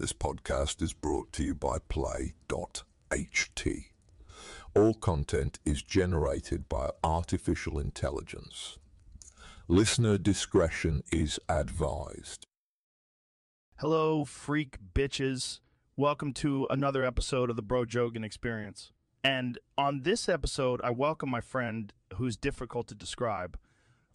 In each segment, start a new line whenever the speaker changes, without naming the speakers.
This podcast is brought to you by play.ht. All content is generated by artificial intelligence. Listener discretion is advised.
Hello, freak bitches. Welcome to another episode of the Bro Jogan Experience. And on this episode, I welcome my friend who's difficult to describe.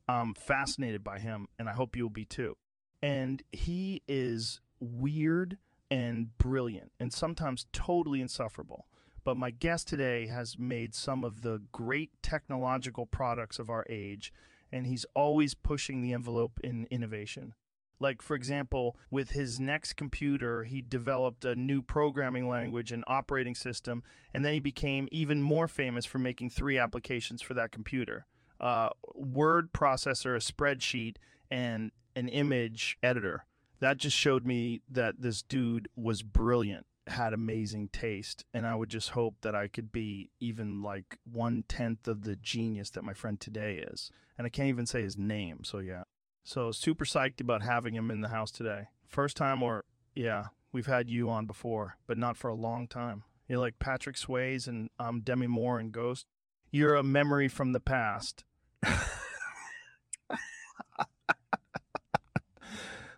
I'm fascinated by him, and I hope you'll be too. And he is weird and brilliant, and sometimes totally insufferable. But my guest today has made some of the great technological products of our age, and he's always pushing the envelope in innovation. Like, for example, with his next computer, he developed a new programming language and operating system, and then he became even more famous for making 3 applications for that computer. Word processor, a spreadsheet, and an image editor. That just showed me that this dude was brilliant, had amazing taste, and I would just hope that I could be even like 1/10 of the genius that my friend today is. And I can't even say his name, so yeah. So super psyched about having him in the house today. First time, or yeah, we've had you on before, but not for a long time. You're like Patrick Swayze and Demi Moore in Ghost. You're a memory from the past.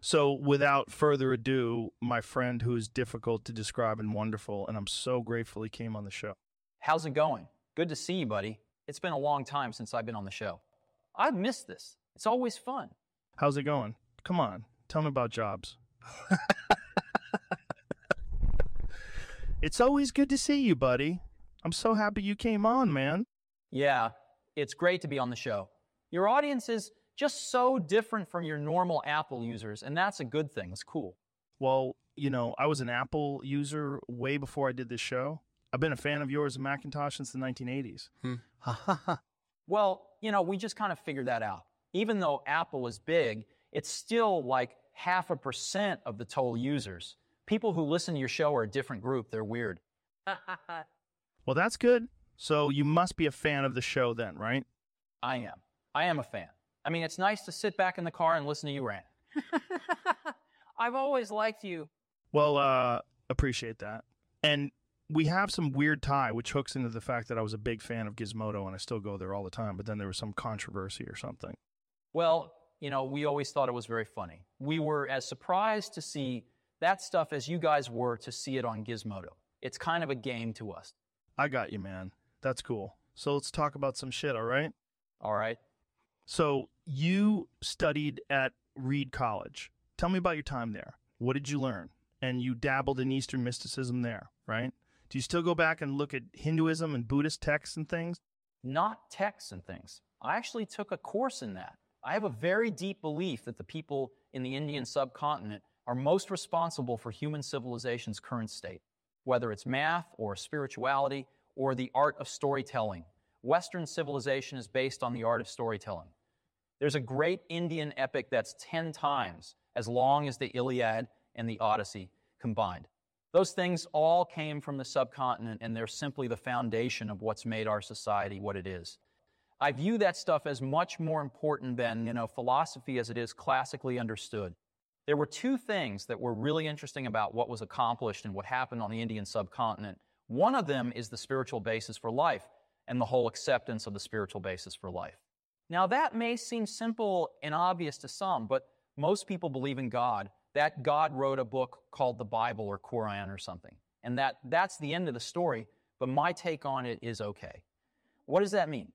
So without further ado, my friend who is difficult to describe and wonderful, and I'm so grateful he came on the show.
How's it going? Good to see you, buddy. It's been a long time since I've been on the show. I've missed this. It's always fun.
How's it going? Come on, tell me about jobs. It's always good to see you, buddy. I'm so happy you came on, man.
Yeah, it's great to be on the show. Your audience is just so different from your normal Apple users, and that's a good thing. It's cool.
Well, you know, I was an Apple user way before I did this show. I've been a fan of yours and Macintosh since the 1980s.
Well, you know, we just kind of figured that out. Even though Apple is big, it's still like 0.5% of the total users. People who listen to your show are a different group. They're weird.
Well, that's good. So you must be a fan of the show then, right?
I am. I am a fan. I mean, it's nice to sit back in the car and listen to you rant. I've always liked you.
Well, appreciate that. And we have some weird tie, which hooks into the fact that I was a big fan of Gizmodo, and I still go there all the time, but then there was some controversy or something.
Well, you know, we always thought it was very funny. We were as surprised to see that stuff as you guys were to see it on Gizmodo. It's kind of a game to us.
I got you, man. That's cool. So let's talk about some shit, all right?
All right.
So you studied at Reed College. Tell me about your time there. What did you learn? And you dabbled in Eastern mysticism there, right? Do you still go back and look at Hinduism and Buddhist texts and things?
Not texts and things. I actually took a course in that. I have a very deep belief that the people in the Indian subcontinent are most responsible for human civilization's current state, whether it's math or spirituality or the art of storytelling. Western civilization is based on the art of storytelling. There's a great Indian epic that's 10 times as long as the Iliad and the Odyssey combined. Those things all came from the subcontinent, and they're simply the foundation of what's made our society what it is. I view that stuff as much more important than, philosophy as it is classically understood. There were 2 things that were really interesting about what was accomplished and what happened on the Indian subcontinent. One of them is the spiritual basis for life and the whole acceptance of the spiritual basis for life. Now, that may seem simple and obvious to some, but most people believe in God, that God wrote a book called the Bible or Quran or something, and that's the end of the story, but my take on it is okay. What does that mean?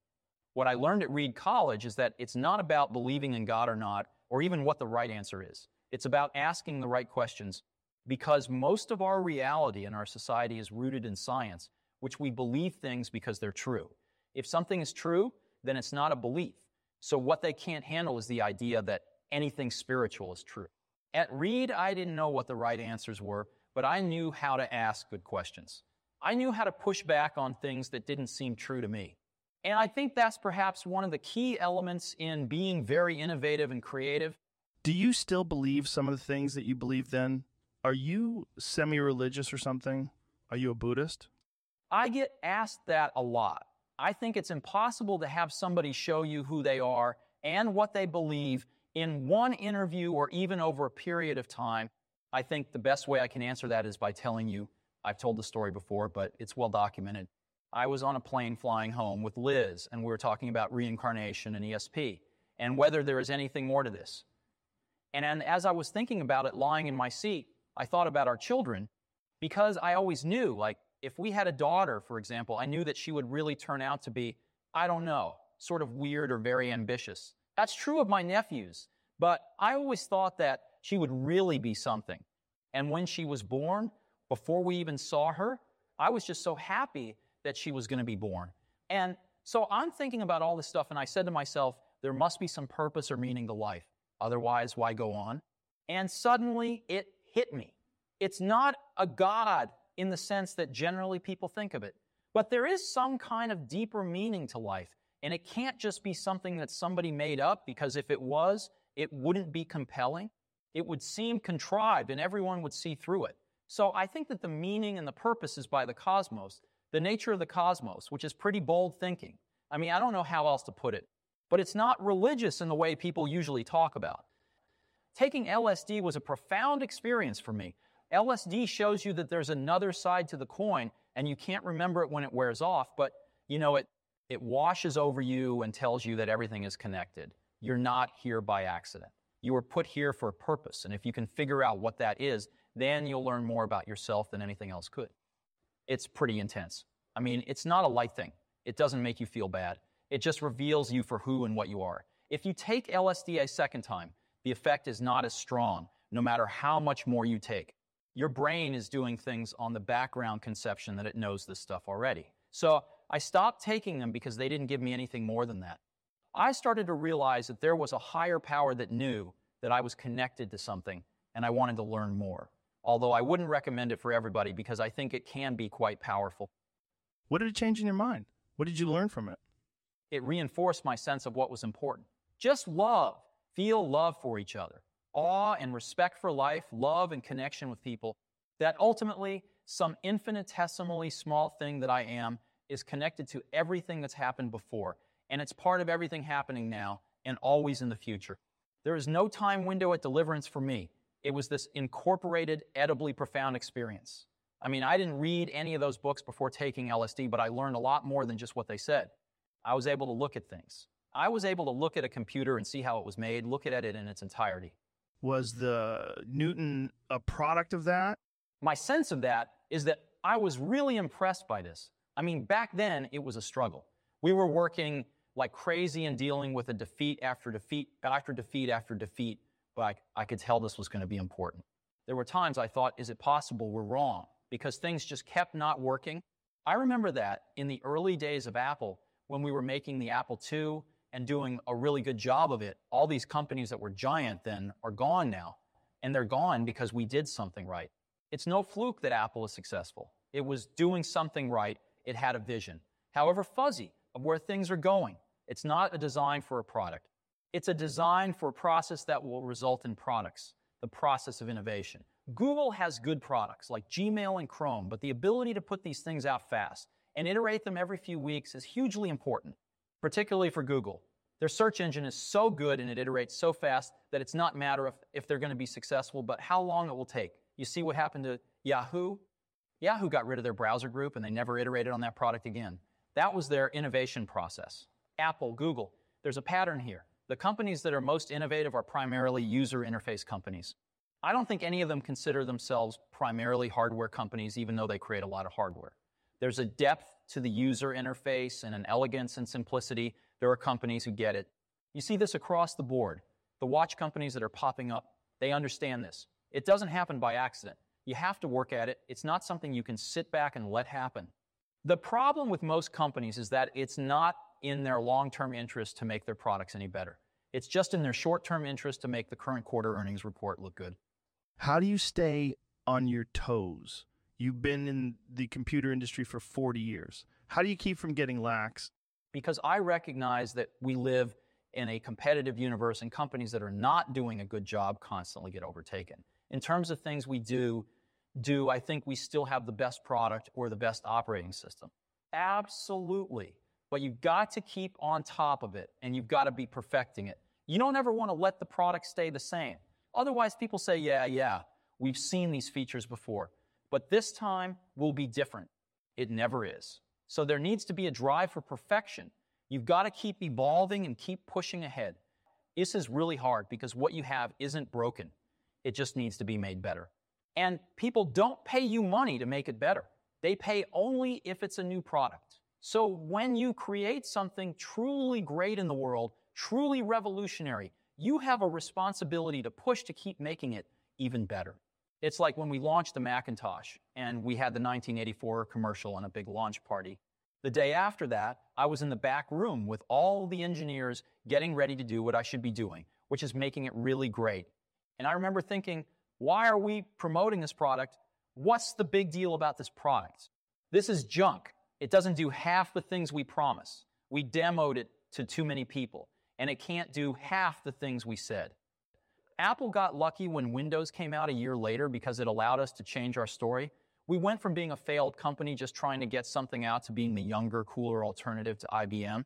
What I learned at Reed College is that it's not about believing in God or not, or even what the right answer is. It's about asking the right questions, because most of our reality in our society is rooted in science, which we believe things because they're true. If something is true, then it's not a belief. So what they can't handle is the idea that anything spiritual is true. At Reed, I didn't know what the right answers were, but I knew how to ask good questions. I knew how to push back on things that didn't seem true to me. And I think that's perhaps one of the key elements in being very innovative and creative.
Do you still believe some of the things that you believed then? Are you semi-religious or something? Are you a Buddhist?
I get asked that a lot. I think it's impossible to have somebody show you who they are and what they believe in one interview or even over a period of time I think the best way I can answer that is by telling you, I've told the story before, but it's well documented. I was on a plane flying home with Liz, and we were talking about reincarnation and ESP, and whether there is anything more to this. And as I was thinking about it, lying in my seat, I thought about our children, because I always knew, like, if we had a daughter, for example, I knew that she would really turn out to be, I don't know, sort of weird or very ambitious. That's true of my nephews, but I always thought that she would really be something. And when she was born, before we even saw her, I was just so happy that she was going to be born. And so I'm thinking about all this stuff, and I said to myself, there must be some purpose or meaning to life. Otherwise, why go on? And suddenly it hit me. It's not a God in the sense that generally people think of it, but there is some kind of deeper meaning to life. And it can't just be something that somebody made up, because if it was, it wouldn't be compelling. It would seem contrived and everyone would see through it. So I think that the meaning and the purpose is by the cosmos, the nature of the cosmos, which is pretty bold thinking. I mean, I don't know how else to put it, but it's not religious in the way people usually talk about. Taking LSD was a profound experience for me. LSD shows you that there's another side to the coin, and you can't remember it when it wears off, but you know, it washes over you and tells you that everything is connected. You're not here by accident. You were put here for a purpose, and if you can figure out what that is, then you'll learn more about yourself than anything else could. It's pretty intense. I mean, it's not a light thing. It doesn't make you feel bad. It just reveals you for who and what you are. If you take LSD a second time, the effect is not as strong, no matter how much more you take. Your brain is doing things on the background conception that it knows this stuff already. So I stopped taking them because they didn't give me anything more than that. I started to realize that there was a higher power that knew that I was connected to something, and I wanted to learn more. Although I wouldn't recommend it for everybody, because I think it can be quite powerful.
What did it change in your mind? What did you learn from it?
It reinforced my sense of what was important. Just love. Feel love for each other. Awe and respect for life, love and connection with people. That ultimately, some infinitesimally small thing that I am is connected to everything that's happened before. And it's part of everything happening now and always in the future. There is no time window at deliverance for me. It was this incorporated, edibly profound experience. I mean, I didn't read any of those books before taking LSD, but I learned a lot more than just what they said. I was able to look at things. I was able to look at a computer and see how it was made, look at it in its entirety.
Was the Newton a product of that?
My sense of that is that I was really impressed by this. I mean, back then, it was a struggle. We were working like crazy and dealing with a defeat after defeat after defeat after defeat, but I could tell this was going to be important. There were times I thought, is it possible we're wrong? Because things just kept not working. I remember that in the early days of Apple, when we were making the Apple II and doing a really good job of it, all these companies that were giant then are gone now. And they're gone because we did something right. It's no fluke that Apple is successful. It was doing something right. It had a vision, however fuzzy, of where things are going. It's not a design for a product. It's a design for a process that will result in products, the process of innovation. Google has good products like Gmail and Chrome, but the ability to put these things out fast and iterate them every few weeks is hugely important, particularly for Google. Their search engine is so good and it iterates so fast that it's not a matter of if they're going to be successful, but how long it will take. You see what happened to Yahoo? Yahoo got rid of their browser group and they never iterated on that product again. That was their innovation process. Apple, Google, there's a pattern here. The companies that are most innovative are primarily user interface companies. I don't think any of them consider themselves primarily hardware companies, even though they create a lot of hardware. There's a depth to the user interface and an elegance and simplicity. There are companies who get it. You see this across the board. The watch companies that are popping up, they understand this. It doesn't happen by accident. You have to work at it. It's not something you can sit back and let happen. The problem with most companies is that it's not in their long-term interest to make their products any better. It's just in their short-term interest to make the current quarter earnings report look good.
How do you stay on your toes? You've been in the computer industry for 40 years. How do you keep from getting lax?
Because I recognize that we live in a competitive universe and companies that are not doing a good job constantly get overtaken. In terms of things we do, I think we still have the best product or the best operating system? Absolutely. But you've got to keep on top of it and you've got to be perfecting it. You don't ever want to let the product stay the same. Otherwise, people say, yeah, We've seen these features before. But this time will be different. It never is. So there needs to be a drive for perfection. You've got to keep evolving and keep pushing ahead. This is really hard because what you have isn't broken. It just needs to be made better. And people don't pay you money to make it better. They pay only if it's a new product. So when you create something truly great in the world, truly revolutionary, you have a responsibility to push to keep making it even better. It's like when we launched the Macintosh and we had the 1984 commercial and a big launch party. The day after that, I was in the back room with all the engineers getting ready to do what I should be doing, which is making it really great. And I remember thinking, why are we promoting this product? What's the big deal about this product? This is junk. It doesn't do half the things we promise. We demoed it to too many people, and it can't do half the things we said. Apple got lucky when Windows came out a year later because it allowed us to change our story. We went from being a failed company just trying to get something out to being the younger, cooler alternative to IBM.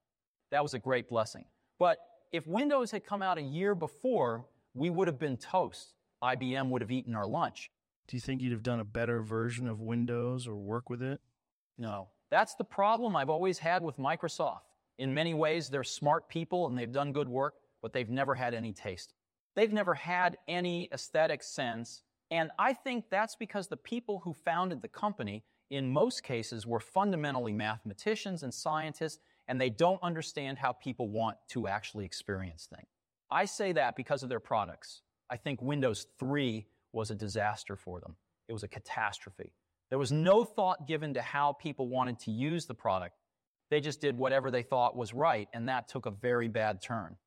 That was a great blessing. But if Windows had come out a year before, we would have been toast. IBM would have eaten our lunch.
Do you think you'd have done a better version of Windows or work with it?
No. That's the problem I've always had with Microsoft. In many ways, they're smart people and they've done good work, but they've never had any taste. They've never had any aesthetic sense. And I think that's because the people who founded the company, in most cases, were fundamentally mathematicians and scientists, and they don't understand how people want to actually experience things. I say that because of their products. I think Windows 3 was a disaster for them. It was a catastrophe. There was no thought given to how people wanted to use the product. They just did whatever they thought was right, and that took a very bad turn.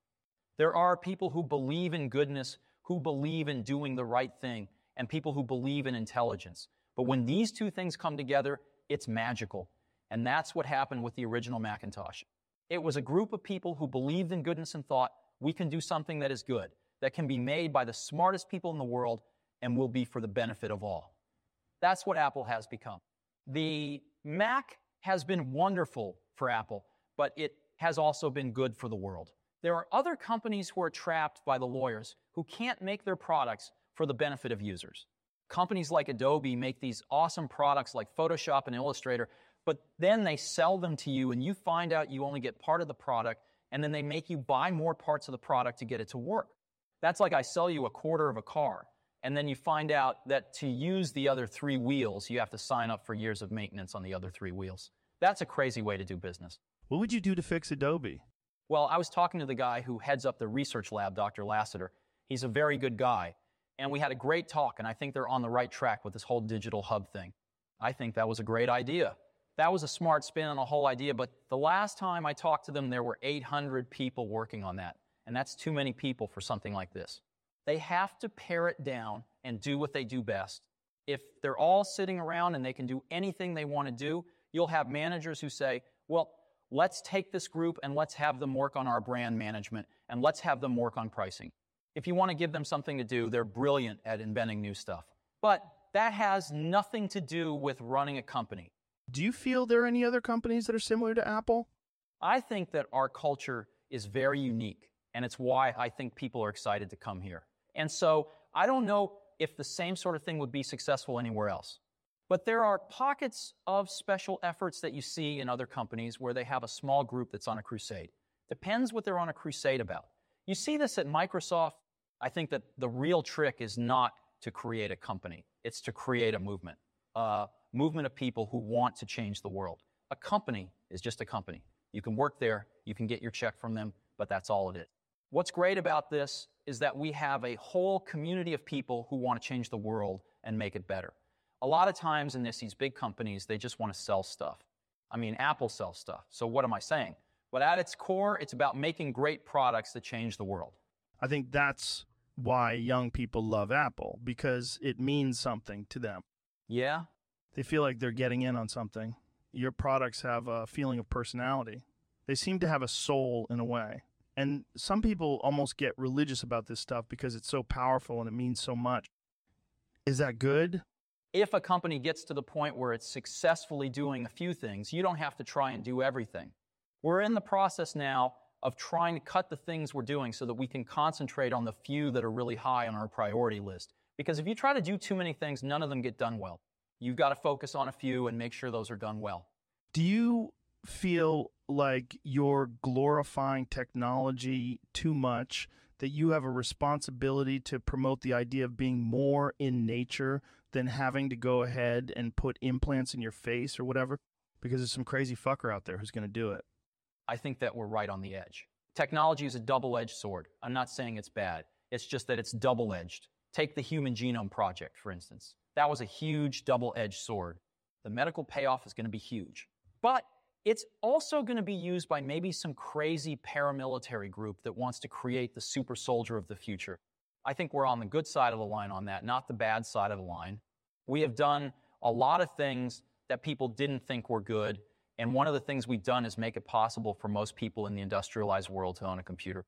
There are people who believe in goodness, who believe in doing the right thing, and people who believe in intelligence. But when these two things come together, it's magical. And that's what happened with the original Macintosh. It was a group of people who believed in goodness and thought, we can do something that is good, that can be made by the smartest people in the world, and will be for the benefit of all. That's what Apple has become. The Mac has been wonderful for Apple, but it has also been good for the world. There are other companies who are trapped by the lawyers who can't make their products for the benefit of users. Companies like Adobe make these awesome products like Photoshop and Illustrator, but then they sell them to you and you find out you only get part of the product, and then they make you buy more parts of the product to get it to work. That's like I sell you a quarter of a car, and then you find out that to use the other 3 wheels, you have to sign up for years of maintenance on the other 3 wheels. That's a crazy way to do business.
What would you do to fix Adobe?
Well, I was talking to the guy who heads up the research lab, Dr. Lassiter. He's a very good guy. And we had a great talk, and I think they're on the right track with this whole digital hub thing. I think that was a great idea. That was a smart spin on a whole idea, but the last time I talked to them, there were 800 people working on that. And that's too many people for something like this. They have to pare it down and do what they do best. If they're all sitting around and they can do anything they want to do, you'll have managers who say, well, let's take this group and let's have them work on our brand management and let's have them work on pricing. If you want to give them something to do, they're brilliant at inventing new stuff. But that has nothing to do with running a company.
Do you feel there are any other companies that are similar to Apple?
I think that our culture is very unique, and it's why I think people are excited to come here. And so I don't know if the same sort of thing would be successful anywhere else. But there are pockets of special efforts that you see in other companies where they have a small group that's on a crusade. Depends what they're on a crusade about. You see this at Microsoft. I think that the real trick is not to create a company. It's to create a movement of people who want to change the world. A company is just a company. You can work there, you can get your check from them, but that's all it is. What's great about this is that we have a whole community of people who want to change the world and make it better. A lot of times in these big companies, they just want to sell stuff. I mean, Apple sells stuff. So what am I saying? But at its core, it's about making great products that change the world.
I think that's why young people love Apple, because it means something to them.
Yeah?
They feel like they're getting in on something. Your products have a feeling of personality. They seem to have a soul in a way. And some people almost get religious about this stuff because it's so powerful and it means so much. Is that good?
If a company gets to the point where it's successfully doing a few things, you don't have to try and do everything. We're in the process now of trying to cut the things we're doing so that we can concentrate on the few that are really high on our priority list. Because if you try to do too many things, none of them get done well. You've got to focus on a few and make sure those are done well.
Do you feel like you're glorifying technology too much, that you have a responsibility to promote the idea of being more in nature than having to go ahead and put implants in your face or whatever? Because there's some crazy fucker out there who's going to do it.
I think that we're right on the edge. Technology is a double-edged sword. I'm not saying it's bad. It's just that it's double-edged. Take the Human Genome Project, for instance. That was a huge double-edged sword. The medical payoff is going to be huge. But it's also going to be used by maybe some crazy paramilitary group that wants to create the super soldier of the future. I think we're on the good side of the line on that, not the bad side of the line. We have done a lot of things that people didn't think were good, and one of the things we've done is make it possible for most people in the industrialized world to own a computer.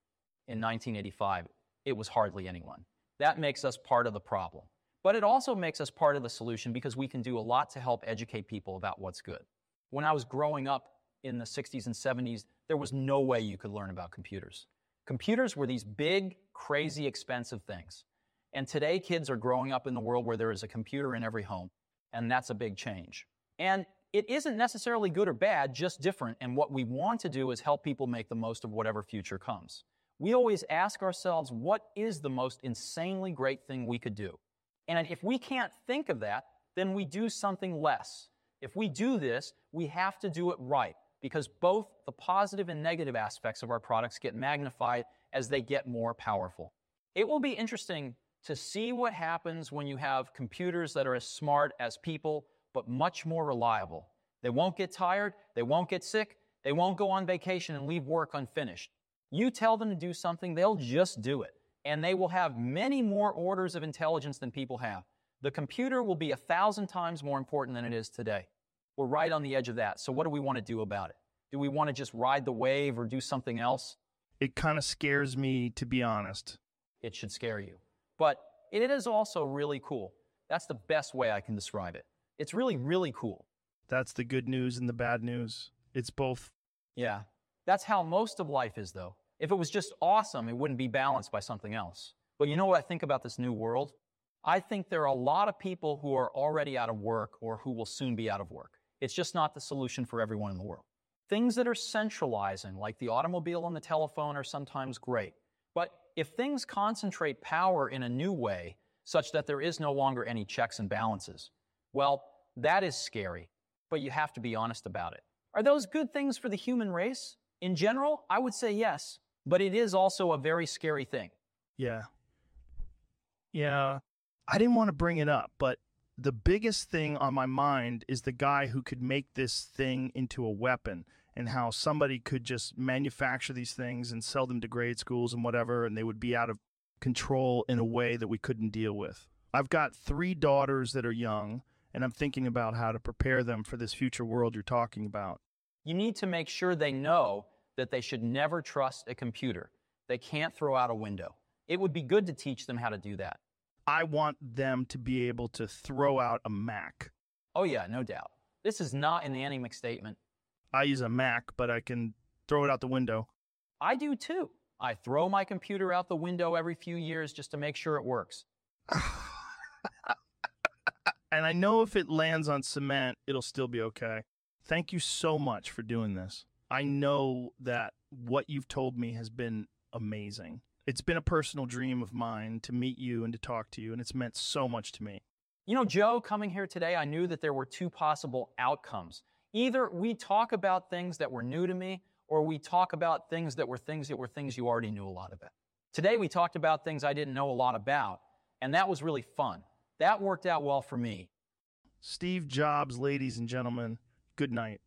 In 1985, it was hardly anyone. That makes us part of the problem. But it also makes us part of the solution because we can do a lot to help educate people about what's good. When I was growing up in the 60s and 70s, there was no way you could learn about computers. Computers were these big, crazy, expensive things. And today, kids are growing up in the world where there is a computer in every home, and that's a big change. And it isn't necessarily good or bad, just different, and what we want to do is help people make the most of whatever future comes. We always ask ourselves, what is the most insanely great thing we could do? And if we can't think of that, then we do something less. If we do this, we have to do it right, because both the positive and negative aspects of our products get magnified as they get more powerful. It will be interesting to see what happens when you have computers that are as smart as people, but much more reliable. They won't get tired, they won't get sick, they won't go on vacation and leave work unfinished. You tell them to do something, they'll just do it. And they will have many more orders of intelligence than people have. The computer will be 1,000 times more important than it is today. We're right on the edge of that. So what do we want to do about it? Do we want to just ride the wave or do something else?
It kind of scares me, to be honest.
It should scare you. But it is also really cool. That's the best way I can describe it. It's really, really cool.
That's the good news and the bad news. It's both.
Yeah. That's how most of life is, though. If it was just awesome, it wouldn't be balanced by something else. But you know what I think about this new world? I think there are a lot of people who are already out of work or who will soon be out of work. It's just not the solution for everyone in the world. Things that are centralizing, like the automobile and the telephone, are sometimes great. But if things concentrate power in a new way, such that there is no longer any checks and balances, well, that is scary. But you have to be honest about it. Are those good things for the human race? In general, I would say yes. But it is also a very scary thing.
Yeah. I didn't want to bring it up, but the biggest thing on my mind is the guy who could make this thing into a weapon, and how somebody could just manufacture these things and sell them to grade schools and whatever, and they would be out of control in a way that we couldn't deal with. I've got 3 daughters that are young, and I'm thinking about how to prepare them for this future world you're talking about.
You need to make sure they know that they should never trust a computer. They can't throw out a window. It would be good to teach them how to do that.
I want them to be able to throw out a Mac.
Oh yeah, no doubt. This is not an anemic statement.
I use a Mac, but I can throw it out the window.
I do too. I throw my computer out the window every few years just to make sure it works.
And I know if it lands on cement, it'll still be okay. Thank you so much for doing this. I know that what you've told me has been amazing. It's been a personal dream of mine to meet you and to talk to you, and it's meant so much to me.
You know, Joe, coming here today, I knew that there were 2 possible outcomes. Either we talk about things that were new to me, or we talk about things that were things you already knew a lot about. Today, we talked about things I didn't know a lot about, and that was really fun. That worked out well for me.
Steve Jobs, ladies and gentlemen, good night.